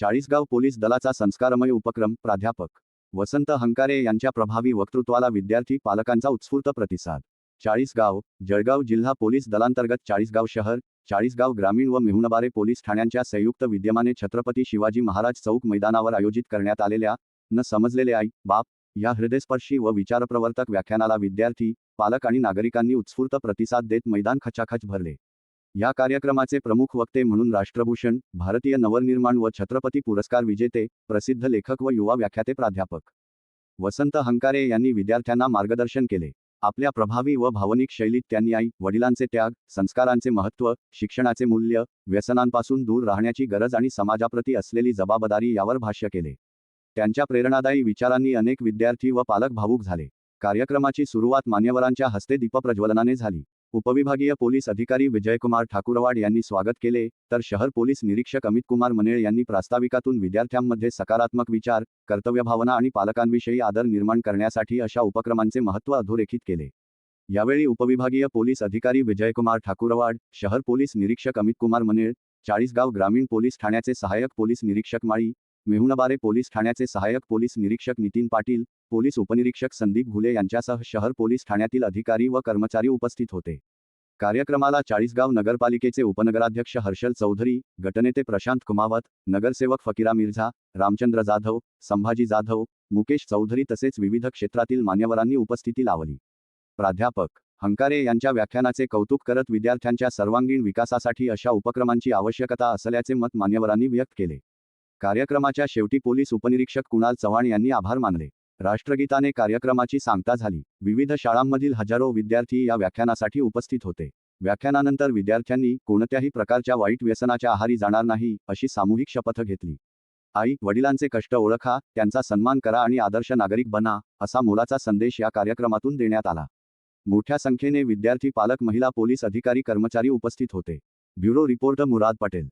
Chalisgaon police दलाचा संस्कारमय उपक्रम. प्राध्यापक वसंत हंकारे यांच्या प्रभावी वक्तृत्वाला विद्यार्थी पालकांचा उत्स्फूर्त प्रतिसाद. चाळीसगाव. जळगाव जिल्हा पोलीस दलांतर्गत चाळीसगाव शहर, चाळीसगाव ग्रामीण व मेहुणबारे पोलीस ठाण्यांच्या संयुक्त विद्यमाने छत्रपती शिवाजी महाराज चौक मैदानावर आयोजित करण्यात आलेल्या न समजलेले आई बाप या हृदयस्पर्शी व विचारप्रवर्तक व्याख्यानाला विद्यार्थी, पालक आणि नागरिकांनी उत्स्फूर्त प्रतिसाद देत मैदान खचाखच भरले. या कार्यक्रमाचे प्रमुख वक्ते म्हणून राष्ट्रभूषण, भारतीय नवनिर्माण व छत्रपती पुरस्कार विजेते, प्रसिद्ध लेखक व युवा व्याख्याते प्राध्यापक वसंत हंकारे यांनी विद्यार्थ्यांना मार्गदर्शन केले. आपल्या प्रभावी व भावनिक शैलीत त्यांनी आई वडिलांचे त्याग, संस्कारांचे महत्त्व, शिक्षणाचे मूल्य, व्यसनांपासून दूर राहण्याची गरज आणि समाजाप्रती असलेली जबाबदारी यावर भाष्य केले. त्यांच्या प्रेरणादायी विचारांनी अनेक विद्यार्थी व पालक भावूक झाले. कार्यक्रमाची सुरुवात मान्यवरांच्या हस्ते दीपप्रज्वलनाने झाली. उपविभागीय पोलीस अधिकारी विजयकुमार ठाकुरवाड यांनी स्वागत केले, तर शहर पोलीस निरीक्षक अमितकुमार मनेळ यांनी प्रास्ताविकातून विद्यार्थ्यांमध्ये सकारात्मक विचार, कर्तव्यभावना आणि पालकांविषयी आदर निर्माण करण्यासाठी अशा उपक्रमांचे महत्त्व अधोरेखित केले. यावेळी उपविभागीय पोलीस अधिकारी विजयकुमार ठाकुरवाड, शहर पोलीस निरीक्षक अमितकुमार मनेळ, चाळीसगाव ग्रामीण पोलीस ठाण्याचे सहाय्यक पोलीस निरीक्षक माळी, मेहुणबारे पोलीस ठाण्याचे सहाय्यक पोलीस निरीक्षक नितीन पाटील, पोलीस उपनिरीक्षक संदीप घुले यांच्यासह शहर पोलीस ठाण्यातील अधिकारी व कर्मचारी उपस्थित होते. कार्यक्रमाला चाळीसगाव नगरपालिकेचे उपनगराध्यक्ष हर्षल चौधरी, गटनेते प्रशांत कुमावत, नगरसेवक फकीरा मिर्झा, रामचंद्र जाधव, संभाजी जाधव, मुकेश चौधरी तसेच विविध क्षेत्रातील मान्यवरांनी उपस्थिती लावली. प्राध्यापक हंकारे यांच्या व्याख्यानाचे कौतुक करत विद्यार्थ्यांच्या सर्वांगीण विकासासाठी अशा उपक्रमांची आवश्यकता असल्याचे मत मान्यवरांनी व्यक्त केले. कार्यक्रमाच्या शेवटी पोलीस उपनिरीक्षक कुणाल चव्हाण यांनी आभार मानले. राष्ट्रगीताने कार्यक्रमाची सांगता झाली. विविध शाळांमधील हजारो विद्यार्थी या व्याख्यानासाठी उपस्थित होते. व्याख्यानानंतर विद्यार्थ्यांनी कोणत्याही प्रकारच्या वाईट व्यसनाच्या आहारी जाणार नाही अशी सामूहिक शपथ घेतली. आई वडिलांचे कष्ट ओळखा, त्यांचा सन्मान करा आणि आदर्श नागरिक बना, असा मोलाचा संदेश या कार्यक्रमातून देण्यात आला. मोठ्या संख्येने विद्यार्थी, पालक, महिला, पोलीस अधिकारी, कर्मचारी उपस्थित होते. ब्युरो रिपोर्टर मुराद पटेल.